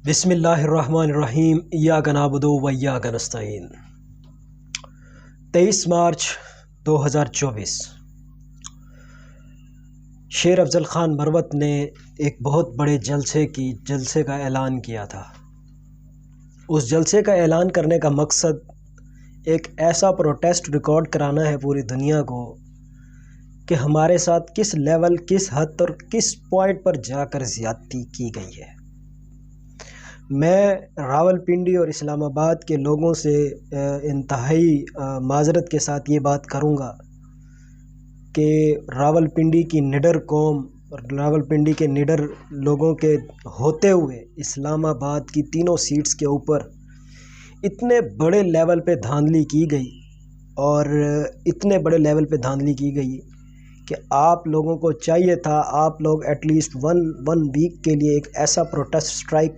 بسم اللہ الرحمن الرحیم ایاک نعبد و ایاک نستعین 23 مارچ 2024 شیر افضل خان مروت نے ایک بہت بڑے جلسے کا اعلان کیا تھا۔ اس جلسے کا اعلان کرنے کا مقصد ایک ایسا پروٹیسٹ ریکارڈ کرانا ہے پوری دنیا کو کہ ہمارے ساتھ کس لیول، کس حد اور کس پوائنٹ پر جا کر زیادتی کی گئی ہے۔ میں راولپنڈی اور اسلام آباد کے لوگوں سے انتہائی معذرت کے ساتھ یہ بات کروں گا کہ راولپنڈی کی نڈر قوم اور راولپنڈی کے نڈر لوگوں کے ہوتے ہوئے اسلام آباد کی تینوں سیٹس کے اوپر اتنے بڑے لیول پہ دھاندلی کی گئی اور اتنے بڑے لیول پہ دھاندلی کی گئی کہ آپ لوگوں کو چاہیے تھا، آپ لوگ ایٹ لیسٹ ون ویک کے لیے ایک ایسا پروٹیسٹ اسٹرائک